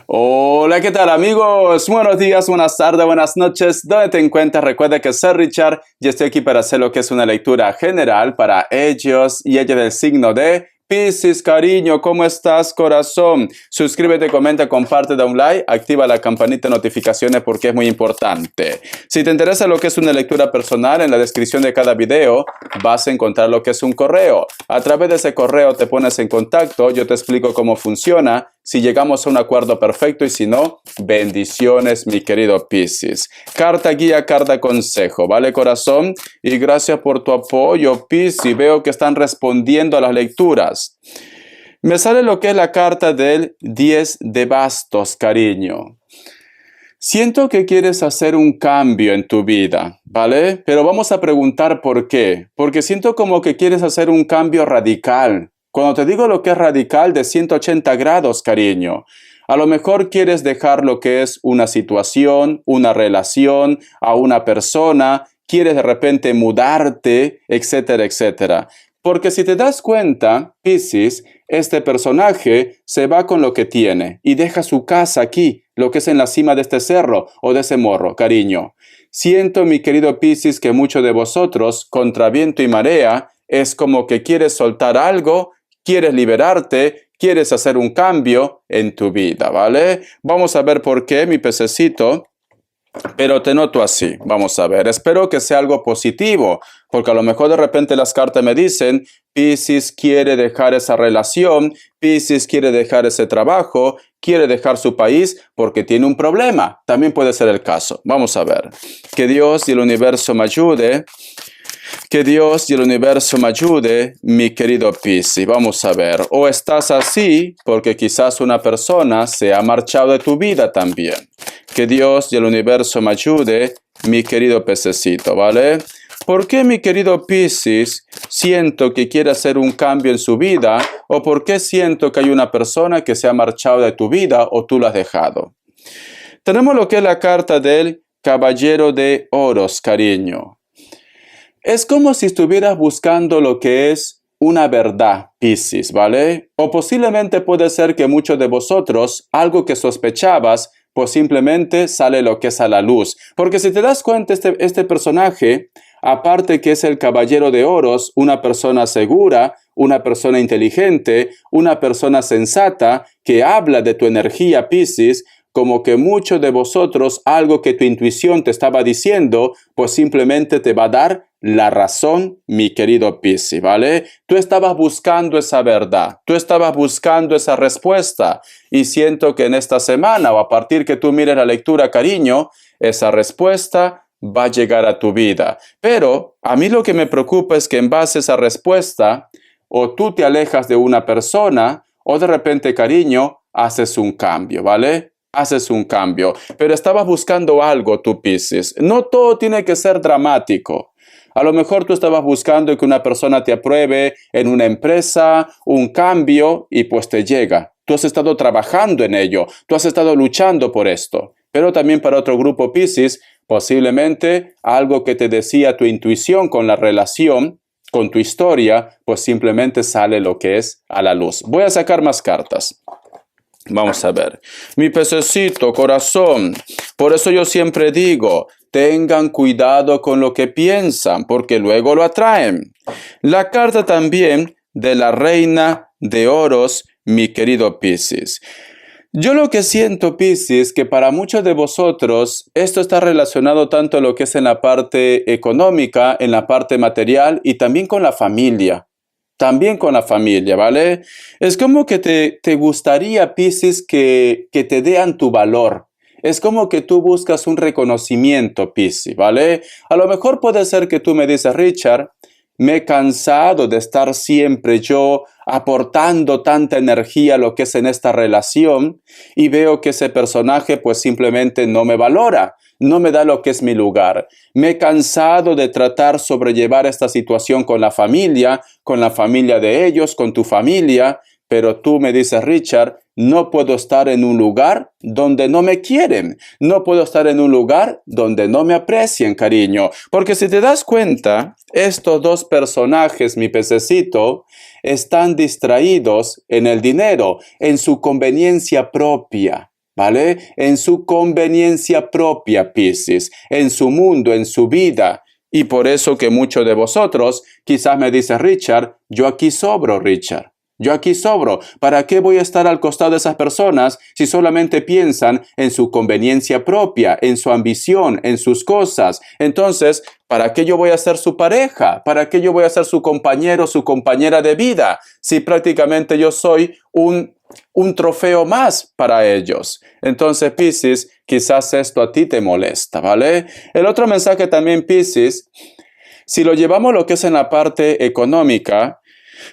Hola, ¿qué tal amigos? Buenos días, buenas tardes, buenas noches. ¿Dónde te encuentras? Recuerda que soy Richard y estoy aquí para hacer lo que es una lectura general para ellos y ella del signo de Piscis, cariño. ¿Cómo estás, corazón? Suscríbete, comenta, comparte, da un like, activa la campanita de notificaciones porque es muy importante. Si te interesa lo que es una lectura personal, en la descripción de cada video vas a encontrar lo que es un correo. A través de ese correo te pones en contacto, yo te explico cómo funciona, si llegamos a un acuerdo perfecto y si no, bendiciones, mi querido Piscis. Carta guía, carta consejo, ¿vale, corazón? Y gracias por tu apoyo, Piscis. Veo que están respondiendo a las lecturas. Me sale lo que es la carta del 10 de bastos, cariño. Siento que quieres hacer un cambio en tu vida, ¿vale? Pero vamos a preguntar por qué. Porque siento como que quieres hacer un cambio radical. Cuando te digo lo que es radical, de 180 grados, cariño. A lo mejor quieres dejar lo que es una situación, una relación, a una persona, quieres de repente mudarte, etcétera, etcétera. Porque si te das cuenta, Piscis, este personaje se va con lo que tiene y deja su casa aquí, lo que es en la cima de este cerro o de ese morro, cariño. Siento, mi querido Piscis, que muchos de vosotros, contra viento y marea, es como que quieres soltar algo, quieres liberarte, quieres hacer un cambio en tu vida, ¿vale? Vamos a ver por qué, mi pececito. Pero te noto así, vamos a ver, espero que sea algo positivo, porque a lo mejor de repente las cartas me dicen, Piscis quiere dejar esa relación, Piscis quiere dejar ese trabajo, quiere dejar su país porque tiene un problema, también puede ser el caso, vamos a ver, que Dios y el universo me ayude. Que Dios y el universo me ayude, mi querido Piscis. Vamos a ver, o estás así porque quizás una persona se ha marchado de tu vida también. Que Dios y el universo me ayude, mi querido pececito, ¿vale? ¿Por qué, mi querido Piscis, siento que quiere hacer un cambio en su vida? ¿O por qué siento que hay una persona que se ha marchado de tu vida o tú la has dejado? Tenemos lo que es la carta del Caballero de Oros, cariño. Es como si estuvieras buscando lo que es una verdad, Piscis, ¿vale? O posiblemente puede ser que muchos de vosotros, algo que sospechabas, pues simplemente sale lo que es a la luz. Porque si te das cuenta, este personaje, aparte que es el Caballero de Oros, una persona segura, una persona inteligente, una persona sensata, que habla de tu energía, Piscis, como que muchos de vosotros, algo que tu intuición te estaba diciendo, pues simplemente te va a dar la razón, mi querido Piscis, ¿vale? Tú estabas buscando esa verdad, tú estabas buscando esa respuesta y siento que en esta semana o a partir que tú mires la lectura, cariño, esa respuesta va a llegar a tu vida. Pero a mí lo que me preocupa es que en base a esa respuesta, o tú te alejas de una persona o de repente, cariño, haces un cambio, ¿vale? Haces un cambio, pero estabas buscando algo, tú, Piscis. No todo tiene que ser dramático. A lo mejor tú estabas buscando que una persona te apruebe en una empresa, un cambio, y pues te llega. Tú has estado trabajando en ello, tú has estado luchando por esto. Pero también para otro grupo, Piscis, posiblemente algo que te decía tu intuición con la relación, con tu historia, pues simplemente sale lo que es a la luz. Voy a sacar más cartas. Vamos a ver. Mi pececito, corazón. Por eso yo siempre digo, tengan cuidado con lo que piensan, porque luego lo atraen. La carta también de la Reina de Oros, mi querido Piscis. Yo lo que siento, Piscis, que para muchos de vosotros esto está relacionado tanto a lo que es en la parte económica, en la parte material y también con la familia. También con la familia, ¿vale? Es como que te gustaría, Piscis, que te dean tu valor. Es como que tú buscas un reconocimiento, Piscis, ¿vale? A lo mejor puede ser que tú me dices, Richard, me he cansado de estar siempre yo aportando tanta energía a lo que es en esta relación y veo que ese personaje pues simplemente no me valora, no me da lo que es mi lugar. Me he cansado de tratar sobrellevar esta situación con la familia de ellos, con tu familia, Pero tú me dices, Richard, no puedo estar en un lugar donde no me quieren. No puedo estar en un lugar donde no me aprecien, cariño. Porque si te das cuenta, estos dos personajes, mi pececito, están distraídos en el dinero, en su conveniencia propia, ¿vale? En su conveniencia propia, Piscis, en su mundo, en su vida. Y por eso que muchos de vosotros quizás me dicen, Richard, yo aquí sobro, Richard. Yo aquí sobro. ¿Para qué voy a estar al costado de esas personas si solamente piensan en su conveniencia propia, en su ambición, en sus cosas? Entonces, ¿para qué yo voy a ser su pareja? ¿Para qué yo voy a ser su compañero, su compañera de vida? Si prácticamente yo soy un trofeo más para ellos. Entonces, Piscis, quizás esto a ti te molesta, ¿vale? El otro mensaje también, Piscis, si lo llevamos lo que es en la parte económica,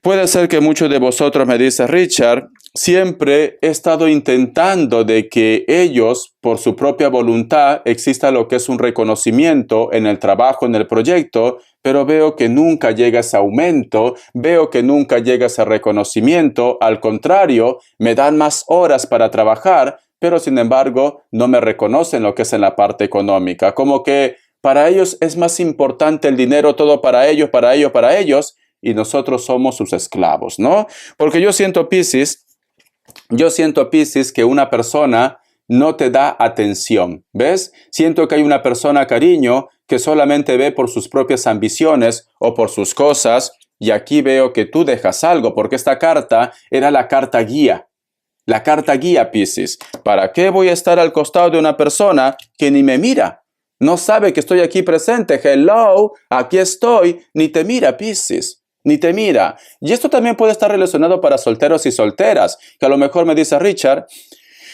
puede ser que muchos de vosotros me dicen, Richard, siempre he estado intentando de que ellos, por su propia voluntad, exista lo que es un reconocimiento en el trabajo, en el proyecto, pero veo que nunca llega ese aumento, veo que nunca llega ese reconocimiento, al contrario, me dan más horas para trabajar, pero sin embargo no me reconocen lo que es en la parte económica, como que para ellos es más importante el dinero, todo para ellos, y nosotros somos sus esclavos, ¿no? Porque yo siento, Piscis, que una persona no te da atención, ¿ves? Siento que hay una persona, cariño, que solamente ve por sus propias ambiciones o por sus cosas, y aquí veo que tú dejas algo, porque esta carta era la carta guía. La carta guía, Piscis. ¿Para qué voy a estar al costado de una persona que ni me mira? No sabe que estoy aquí presente. Hello, aquí estoy. Ni te mira, Piscis. Ni te mira. Y esto también puede estar relacionado para solteros y solteras, que a lo mejor me dice, Richard,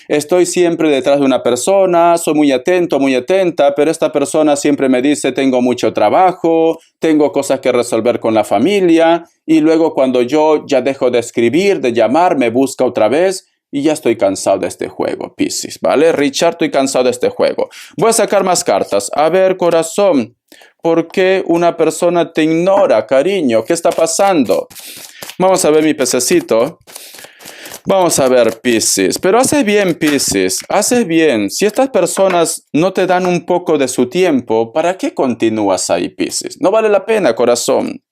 estoy siempre detrás de una persona, soy muy atento, muy atenta, pero esta persona siempre me dice, tengo mucho trabajo, tengo cosas que resolver con la familia, y luego cuando yo ya dejo de escribir, de llamar, me busca otra vez, y ya estoy cansado de este juego, Piscis, ¿vale? Richard, estoy cansado de este juego. Voy a sacar más cartas. A ver, corazón, ¿por qué una persona te ignora, cariño? ¿Qué está pasando? Vamos a ver mi pececito. Vamos a ver, Piscis. Pero haces bien, Piscis. Haces bien. Si estas personas no te dan un poco de su tiempo, ¿para qué continúas ahí, Piscis? No vale la pena, corazón.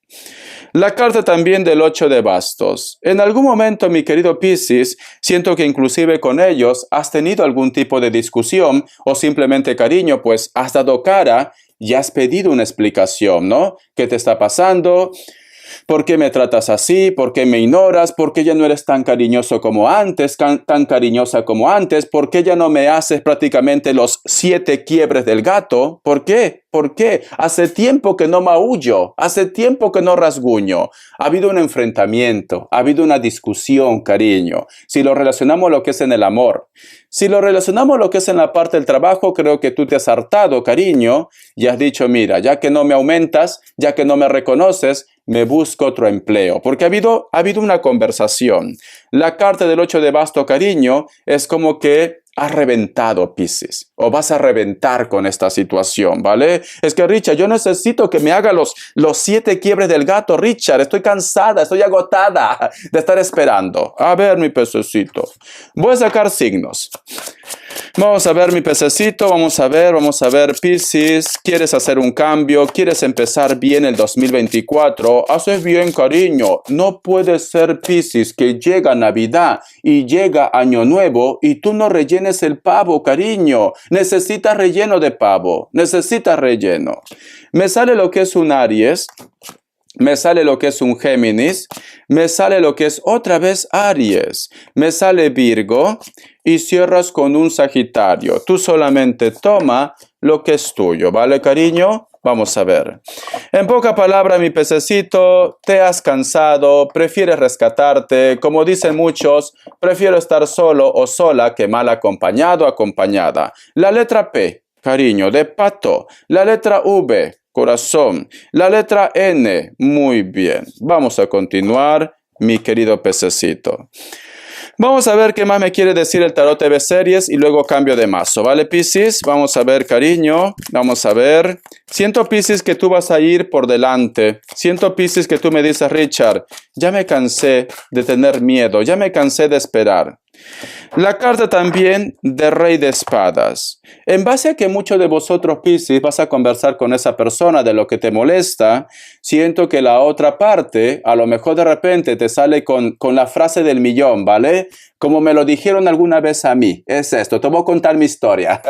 La carta también del 8 de bastos. En algún momento, mi querido Piscis, siento que inclusive con ellos has tenido algún tipo de discusión o simplemente cariño, pues has dado cara y has pedido una explicación, ¿no? ¿Qué te está pasando? ¿Por qué me tratas así? ¿Por qué me ignoras? ¿Por qué ya no eres tan cariñoso como antes? ¿Tan cariñosa como antes? ¿Por qué ya no me haces prácticamente los 7 quiebres del gato? ¿Por qué? ¿Por qué? Hace tiempo que no maullo, hace tiempo que no rasguño. Ha habido un enfrentamiento, ha habido una discusión, cariño. Si lo relacionamos a lo que es en el amor, si lo relacionamos a lo que es en la parte del trabajo, creo que tú te has hartado, cariño, y has dicho, mira, ya que no me aumentas, ya que no me reconoces, me busco otro empleo. Porque ha habido una conversación. La carta del 8 de basto, cariño, es como que has reventado, Piscis, o vas a reventar con esta situación, ¿vale? Es que, Richard, yo necesito que me haga los 7 quiebres del gato, Richard. Estoy cansada, estoy agotada de estar esperando. A ver, mi pececito. Voy a sacar signos. Vamos a ver, mi pececito, vamos a ver, Piscis, ¿quieres hacer un cambio? ¿Quieres empezar bien el 2024? Haces bien, cariño. No puede ser, Piscis, que llega Navidad y llega Año Nuevo y tú no rellenes el pavo, cariño. Necesitas relleno de pavo, necesitas relleno. Me sale lo que es un Aries. Me sale lo que es un Géminis, me sale lo que es otra vez Aries, me sale Virgo y cierras con un Sagitario. Tú solamente toma lo que es tuyo, ¿vale, cariño? Vamos a ver. En poca palabra, mi pececito, te has cansado, prefieres rescatarte. Como dicen muchos, prefiero estar solo o sola que mal acompañado o acompañada. La letra P, cariño, de pato. La letra V, corazón. La letra N, muy bien. Vamos a continuar, mi querido pececito. Vamos a ver qué más me quiere decir el tarot TV series y luego cambio de mazo, ¿vale, Piscis? Vamos a ver, cariño, vamos a ver. Siento, Piscis, que tú vas a ir por delante. Siento, Piscis, que tú me dices, Richard, ya me cansé de tener miedo, ya me cansé de esperar. La carta también de Rey de Espadas. En base a que muchos de vosotros, Piscis, vas a conversar con esa persona de lo que te molesta, siento que la otra parte, a lo mejor de repente te sale con la frase del millón, ¿vale? Como me lo dijeron alguna vez a mí. Es esto, te voy a contar mi historia.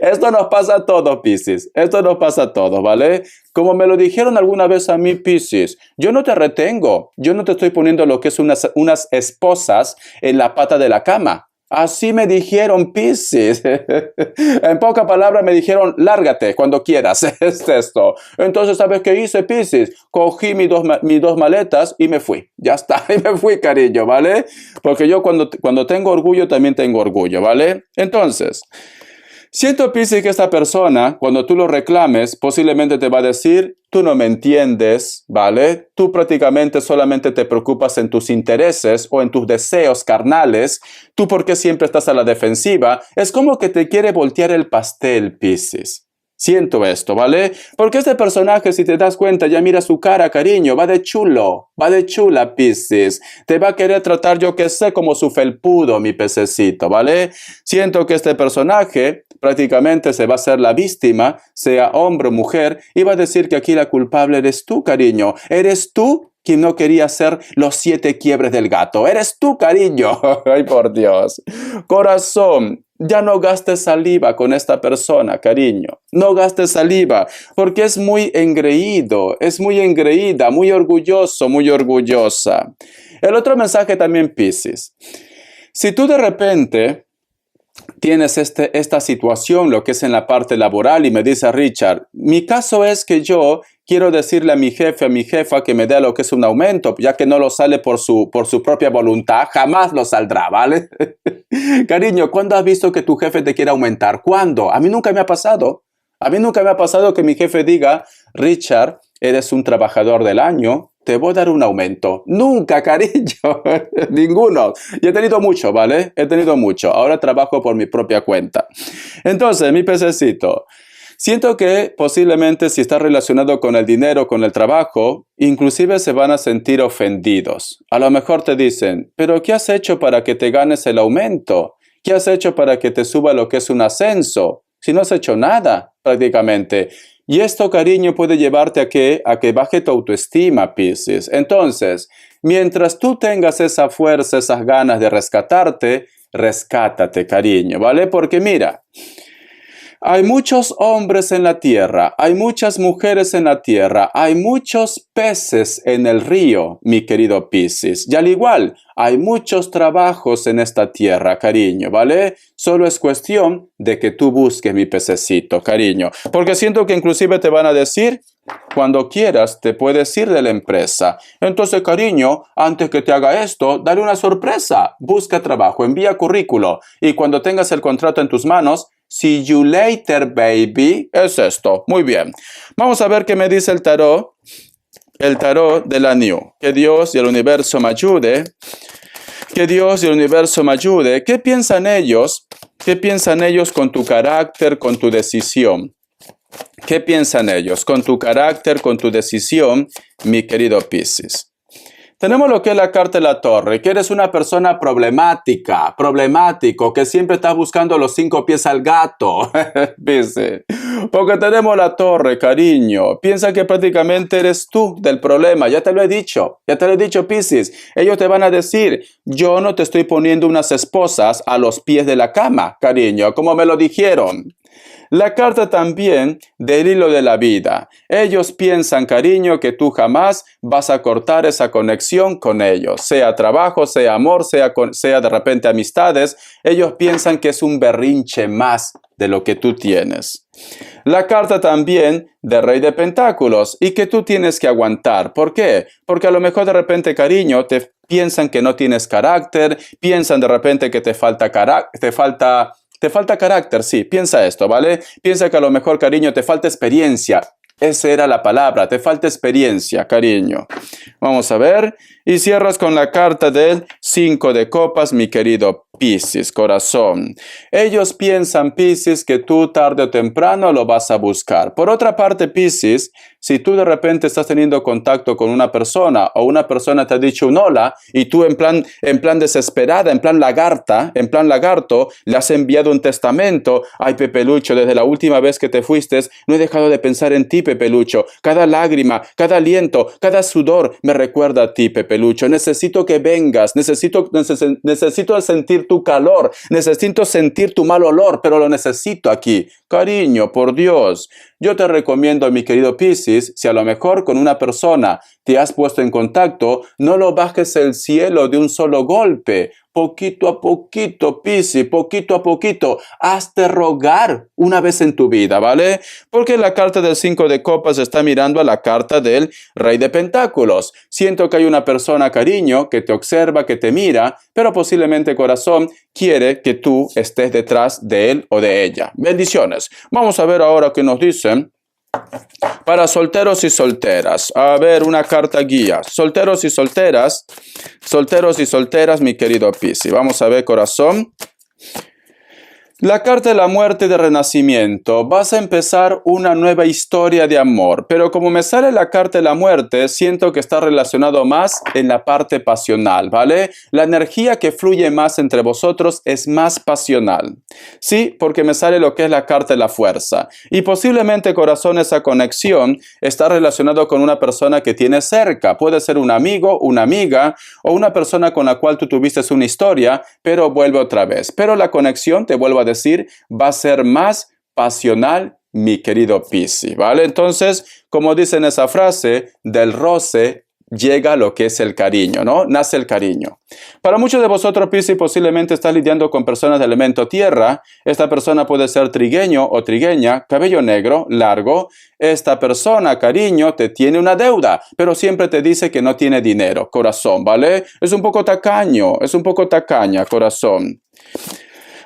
Esto nos pasa a todos, Piscis. Esto nos pasa a todos, ¿vale? Como me lo dijeron alguna vez a mí, Piscis, yo no te retengo. Yo no te estoy poniendo lo que es unas esposas en la pata de la cama. Así me dijeron, Piscis. En pocas palabras me dijeron, lárgate cuando quieras. Es esto. Entonces, ¿sabes qué hice, Piscis? Cogí mis dos maletas y me fui. Ya está, y me fui, cariño, ¿vale? Porque yo cuando tengo orgullo, también tengo orgullo, ¿vale? Entonces, siento, Piscis, que esta persona, cuando tú lo reclames, posiblemente te va a decir, tú no me entiendes, ¿vale? Tú prácticamente solamente te preocupas en tus intereses o en tus deseos carnales. Tú, ¿por qué siempre estás a la defensiva? Es como que te quiere voltear el pastel, Piscis. Siento esto, ¿vale? Porque este personaje, si te das cuenta, ya mira su cara, cariño, va de chulo, va de chula, Piscis. Te va a querer tratar, yo que sé, como su felpudo, mi pececito, ¿vale? Siento que este personaje prácticamente se va a hacer la víctima, sea hombre o mujer, y va a decir que aquí la culpable eres tú, cariño. Eres tú quien no quería hacer los 7 quiebres del gato. Eres tú, cariño. Ay, por Dios. Corazón, ya no gastes saliva con esta persona, cariño. No gastes saliva, porque es muy engreído, es muy engreída, muy orgulloso, muy orgullosa. El otro mensaje también, Piscis. Si tú de repente tienes esta situación, lo que es en la parte laboral, y me dice Richard, mi caso es que yo quiero decirle a mi jefe, a mi jefa, que me dé lo que es un aumento, ya que no lo sale por su propia voluntad, jamás lo saldrá, ¿vale? Cariño, ¿cuándo has visto que tu jefe te quiere aumentar? ¿Cuándo? A mí nunca me ha pasado. A mí nunca me ha pasado que mi jefe diga, Richard, eres un trabajador del año, te voy a dar un aumento. Nunca, cariño. Ninguno. Y he tenido mucho, ¿vale? He tenido mucho. Ahora trabajo por mi propia cuenta. Entonces, mi pececito, siento que posiblemente si está relacionado con el dinero, con el trabajo, inclusive se van a sentir ofendidos. A lo mejor te dicen, ¿pero qué has hecho para que te ganes el aumento? ¿Qué has hecho para que te suba lo que es un ascenso? Si no has hecho nada, prácticamente. Y esto, cariño, puede llevarte a que baje tu autoestima, Piscis. Entonces, mientras tú tengas esa fuerza, esas ganas de rescatarte, rescátate, cariño, ¿vale? Porque mira, hay muchos hombres en la tierra, hay muchas mujeres en la tierra, hay muchos peces en el río, mi querido Piscis. Y al igual, hay muchos trabajos en esta tierra, cariño, ¿vale? Solo es cuestión de que tú busques, mi pececito, cariño. Porque siento que inclusive te van a decir, cuando quieras, te puedes ir de la empresa. Entonces, cariño, antes que te haga esto, dale una sorpresa. Busca trabajo, envía currículo. Y cuando tengas el contrato en tus manos, see you later, baby. Es esto. Muy bien. Vamos a ver qué me dice el tarot. El tarot de la New. Que Dios y el universo me ayude. Que Dios y el universo me ayude. ¿Qué piensan ellos? ¿Qué piensan ellos con tu carácter, con tu decisión? ¿Qué piensan ellos con tu carácter, con tu decisión, mi querido Piscis? Tenemos lo que es la carta de la torre, que eres una persona problemático, que siempre estás buscando los 5 pies al gato, dice. Porque tenemos la torre, cariño. Piensa que prácticamente eres tú del problema. Ya te lo he dicho, Piscis. Ellos te van a decir, yo no te estoy poniendo unas esposas a los pies de la cama, cariño, como me lo dijeron. La carta también del hilo de la vida. Ellos piensan, cariño, que tú jamás vas a cortar esa conexión con ellos. Sea trabajo, sea amor, sea de repente amistades. Ellos piensan que es un berrinche más de lo que tú tienes. La carta también del Rey de Pentáculos y que tú tienes que aguantar. ¿Por qué? Porque a lo mejor de repente, cariño, te piensan que no tienes carácter, piensan de repente que te falta carácter, sí, piensa esto, ¿vale? Piensa que a lo mejor, cariño, te falta experiencia. Esa era la palabra. Te falta experiencia, cariño. Vamos a ver. Y cierras con la carta del 5 de copas, mi querido Piscis, corazón. Ellos piensan, Piscis, que tú tarde o temprano lo vas a buscar. Por otra parte, Piscis, si tú de repente estás teniendo contacto con una persona o una persona te ha dicho un hola y tú en plan desesperada, en plan lagarto, le has enviado un testamento. Ay, Pepelucho, desde la última vez que te fuiste, no he dejado de pensar en ti, Pepelucho. Cada lágrima, cada aliento, cada sudor me recuerda a ti, Pepelucho. Necesito que vengas, necesito sentir tu calor, necesito sentir tu mal olor, pero lo necesito aquí. Cariño, por Dios. Yo te recomiendo, mi querido Piscis, si a lo mejor con una persona te has puesto en contacto, no lo bajes el cielo de un solo golpe. Poquito a poquito, Piscis, poquito a poquito, hazte rogar una vez en tu vida, ¿vale? Porque la carta del 5 de copas está mirando a la carta del Rey de Pentáculos. Siento que hay una persona, cariño, que te observa, que te mira, pero posiblemente, corazón, quiere que tú estés detrás de él o de ella. Bendiciones. Vamos a ver ahora qué nos dicen para solteros y solteras. A ver, una carta guía. Solteros y solteras, mi querido Piscis. Vamos a ver, corazón. La carta de la muerte de renacimiento. Vas a empezar una nueva historia de amor, pero como me sale la carta de la muerte, siento que está relacionado más en la parte pasional, ¿vale? La energía que fluye más entre vosotros es más pasional. Sí, porque me sale lo que es la carta de la fuerza. Y posiblemente, corazón, esa conexión está relacionado con una persona que tienes cerca. Puede ser un amigo, una amiga o una persona con la cual tú tuviste una historia, pero vuelve otra vez. Pero la conexión, te vuelvo a decir, va a ser más pasional, mi querido Piscis, ¿vale? Entonces, como dice en esa frase, del roce llega lo que es el cariño, ¿no? Nace el cariño. Para muchos de vosotros, Piscis, posiblemente estás lidiando con personas de elemento tierra. Esta persona puede ser trigueño o trigueña, cabello negro, largo. Esta persona, cariño, te tiene una deuda, pero siempre te dice que no tiene dinero, corazón, ¿vale? Es un poco tacaño, es un poco tacaña, corazón.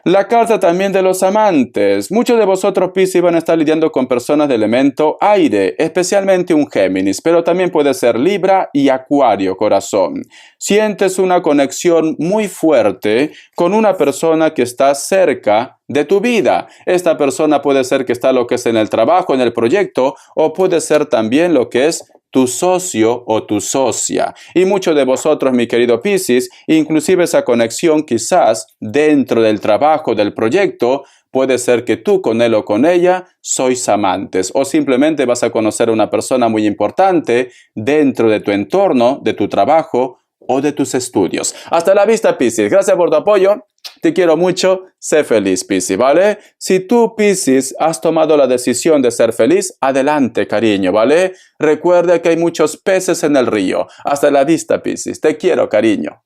La carta también de los amantes. Muchos de vosotros, Piscis, van a estar lidiando con personas de elemento aire, especialmente un Géminis, pero también puede ser Libra y Acuario, corazón. Sientes una conexión muy fuerte con una persona que está cerca de tu vida. Esta persona puede ser que está lo que es en el trabajo, en el proyecto, o puede ser también lo que es tu socio o tu socia. Y muchos de vosotros, mi querido Piscis, inclusive esa conexión quizás dentro del trabajo, del proyecto, puede ser que tú con él o con ella sois amantes o simplemente vas a conocer a una persona muy importante dentro de tu entorno, de tu trabajo o de tus estudios. Hasta la vista, Piscis. Gracias por tu apoyo. Te quiero mucho. Sé feliz, Piscis, ¿vale? Si tú, Piscis, has tomado la decisión de ser feliz, adelante, cariño, ¿vale? Recuerda que hay muchos peces en el río. Hasta la vista, Piscis. Te quiero, cariño.